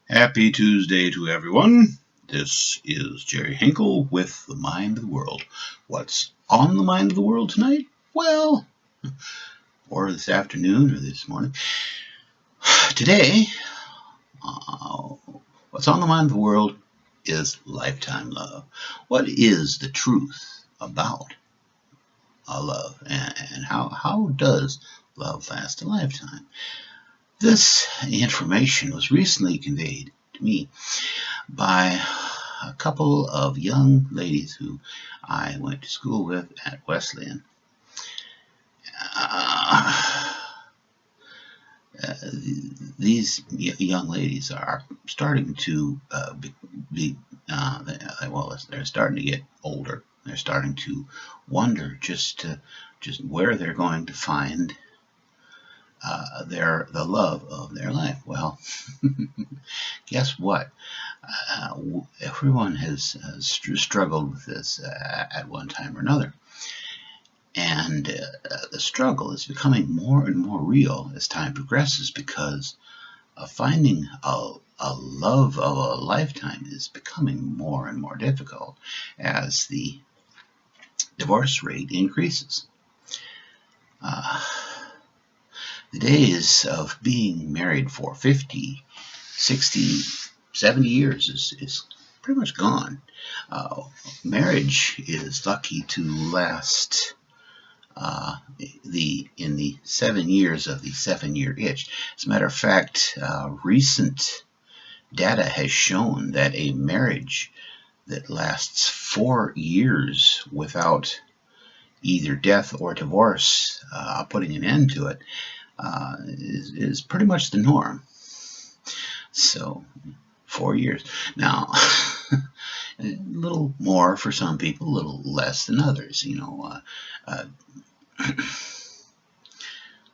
Happy Tuesday to everyone. This is Jerry Hinkle with the Mind of the World. What's on the mind of the world tonight? Well, or this afternoon or this morning. Today, uh, what's on the mind of the world is lifetime love. What is the truth about love, and how does love last a lifetime? This information was recently conveyed to me by a couple of young ladies who I went to school with at Wesleyan. Uh, these young ladies are starting to they're starting to get older. They're starting to wonder just where they're going to find the love of their life. Well, guess what? Everyone has struggled with this at one time or another. And the struggle is becoming more and more real as time progresses because finding a love of a lifetime is becoming more and more difficult as the divorce rate increases. The days of being married for 50, 60, 70 years is pretty much gone. Marriage is lucky to last in the 7 years of the 7-year itch. As a matter of fact, recent data has shown that a marriage that lasts 4 years without either death or divorce putting an end to it is pretty much the norm. So 4 years. Now, a little more for some people, a little less than others.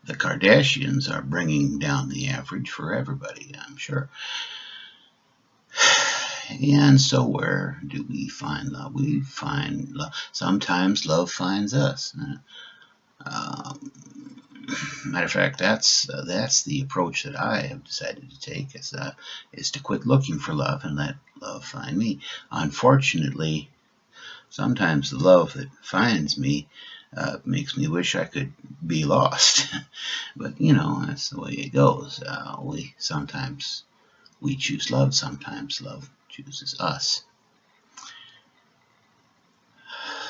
The Kardashians are bringing down the average for everybody, I'm sure. And so where do we find love? We find love. Sometimes love finds us. Matter of fact, that's the approach that I have decided to take is to quit looking for love and let love find me. Unfortunately, sometimes the love that finds me makes me wish I could be lost. But that's the way it goes. We choose love. Sometimes love chooses us.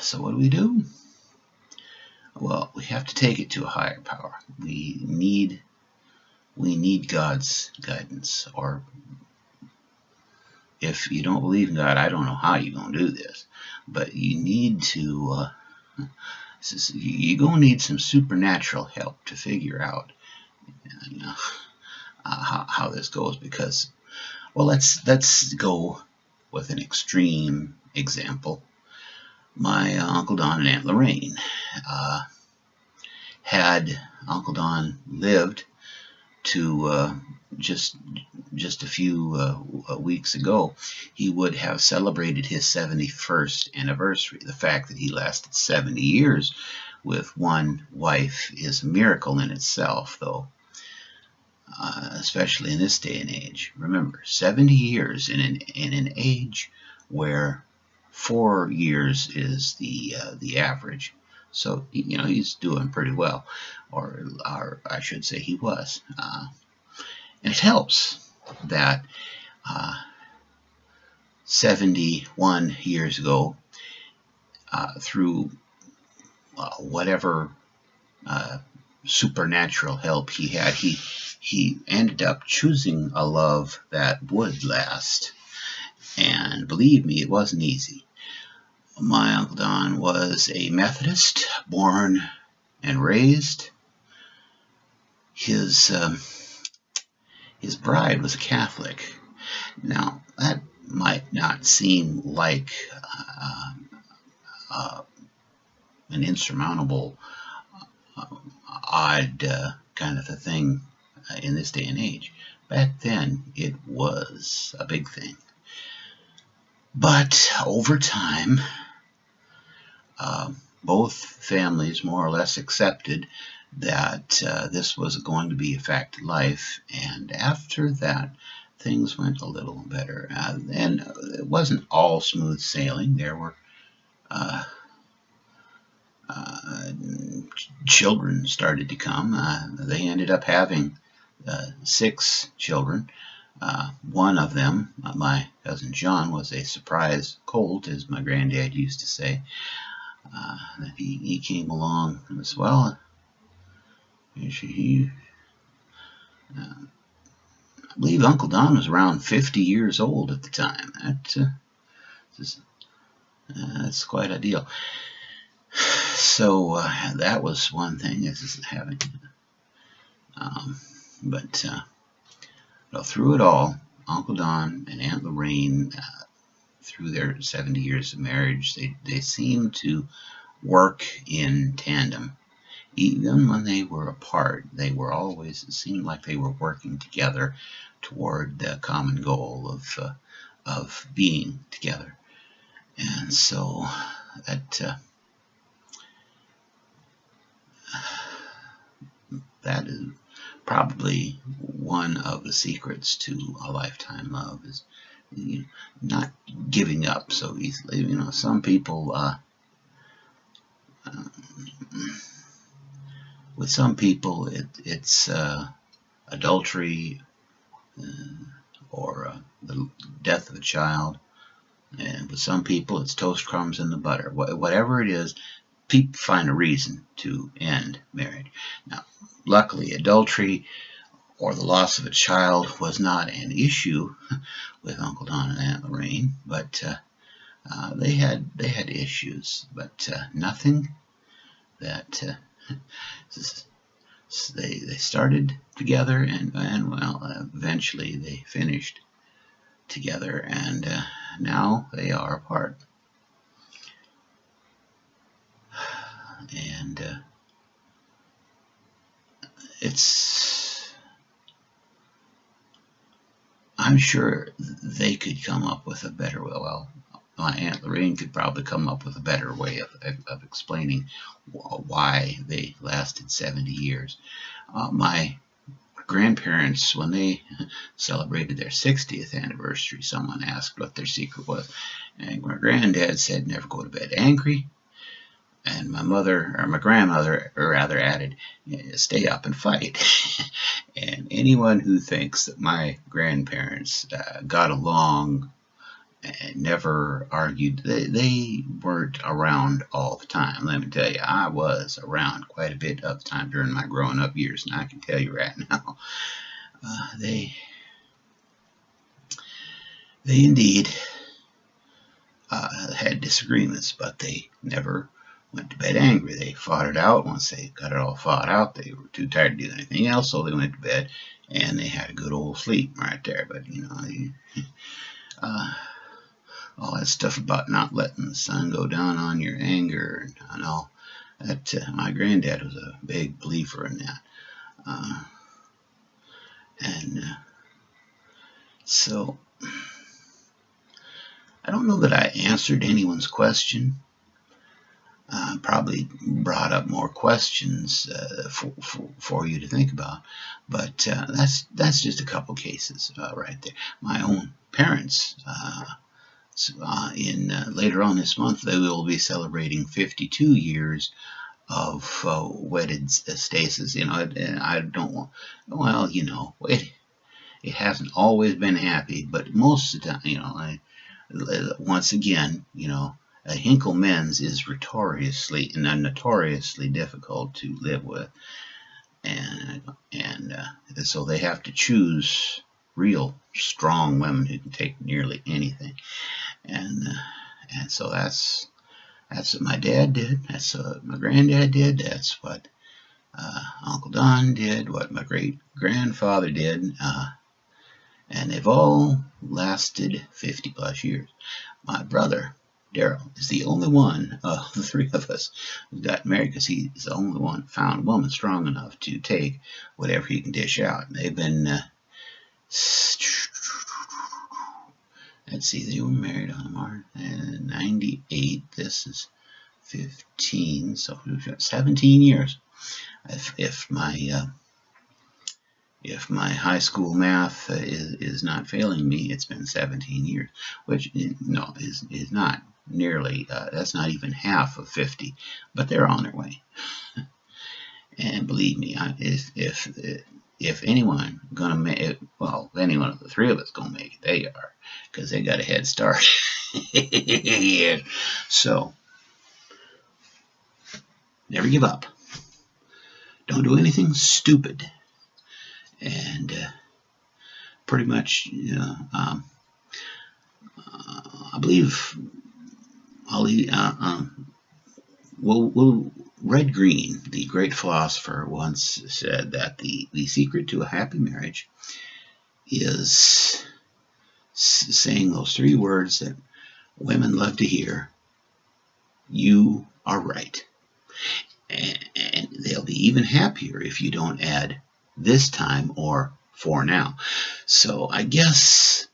So what do? Well, we have to take it to a higher power. We need God's guidance. Or if you don't believe in God, I don't know how you're going to do this. But you need to, you're going to need some supernatural help to figure out how this goes. Because, well, let's go with an extreme example. My Uncle Don and Aunt Lorraine. Had Uncle Don lived to just a few weeks ago, he would have celebrated his 71st anniversary. The fact that he lasted 70 years with one wife is a miracle in itself, though, especially in this day and age. Remember, 70 years in an age where 4 years is the average. So he's doing pretty well, or I should say he was. And it helps that 71 years ago, through whatever supernatural help he had, he ended up choosing a love that would last. And believe me, it wasn't easy. My Uncle Don was a Methodist, born and raised. His bride was a Catholic. Now, that might not seem like an insurmountable, odd kind of a thing in this day and age. Back then, it was a big thing. But over time, both families more or less accepted that this was going to be a fact of life. And after that things went a little better. And it wasn't all smooth sailing. There were children started to come. They ended up having 6 children. One of them, my cousin John, was a surprise colt, as my granddad used to say. He came along as well. I believe Uncle Don was around 50 years old at the time. That's quite a deal. So that was one thing, is having. But through it all, Uncle Don and Aunt Lorraine, through their 70 years of marriage, they seemed to work in tandem. Even when they were apart, it seemed like they were working together toward the common goal of being together. And so that is probably one of the secrets to a lifetime love, is not giving up so easily. Some people, with some people, it's adultery or the death of a child, and with some people it's toast, crumbs, and the butter. Whatever it is, people find a reason to end marriage. Now, luckily, adultery or the loss of a child was not an issue with Uncle Don and Aunt Lorraine, but they had issues, but nothing that they started together, and eventually they finished together, and now they are apart. And I'm sure they could come up with a better way. Well, my Aunt Lorraine could probably come up with a better way of explaining why they lasted 70 years. My grandparents, when they celebrated their 60th anniversary, someone asked what their secret was. And my granddad said, never go to bed angry. And my grandmother rather added, stay up and fight. And anyone who thinks that my grandparents got along and never argued, they weren't around all the time. Let me tell you, I was around quite a bit of the time during my growing up years, and I can tell you right now, they indeed had disagreements, but they never went to bed angry. They fought it out. Once they got it all fought out, they were too tired to do anything else, so they went to bed, and they had a good old sleep right there. But all that stuff about not letting the sun go down on your anger, and all that, my granddad was a big believer in that. So I don't know that I answered anyone's question. Probably brought up more questions for you to think about, but that's just a couple cases right there. My own parents, later on this month, they will be celebrating 52 years of wedded status. And I don't want. Well, it hasn't always been happy, but most of the time, once again, Hinkle Men's is notoriously difficult to live with, and so they have to choose real strong women who can take nearly anything, and so that's what my dad did. That's what my granddad did. That's what Uncle Don did. What my great grandfather did, and they've all lasted 50 plus years. My brother Daryl is the only one of the three of us who got married, because he's the only one found a woman strong enough to take whatever he can dish out. They've been, let's see, they were married on March 98. This is 15, so 17 years. If my If my high school math is not failing me, it's been 17 years, which no is not nearly. That's not even half of 50, but they're on their way. And believe me, if anyone gonna make it, well, if any one of the three of us gonna make it, they are, because they got a head start. Yeah. So never give up. Don't do anything stupid, and pretty much, I believe Red Green, the great philosopher, once said that the secret to a happy marriage is saying those three words that women love to hear: you are right. And they'll be even happier if you don't add this time or for now. So I guess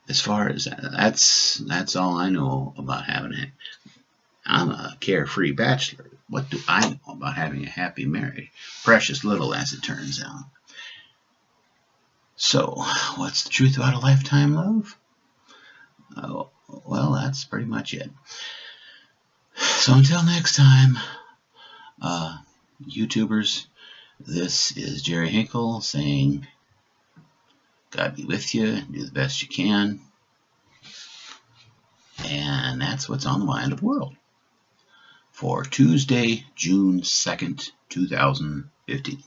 as far as that's all I know about having it. I'm a carefree bachelor. What do I know about having a happy marriage? Precious little, as it turns out. So, what's the truth about a lifetime love? Oh, well, that's pretty much it. So until next time, YouTubers, this is Jerry Hinkle saying, God be with you, do the best you can. And that's what's on the mind of the world for Tuesday, June 2nd, 2015.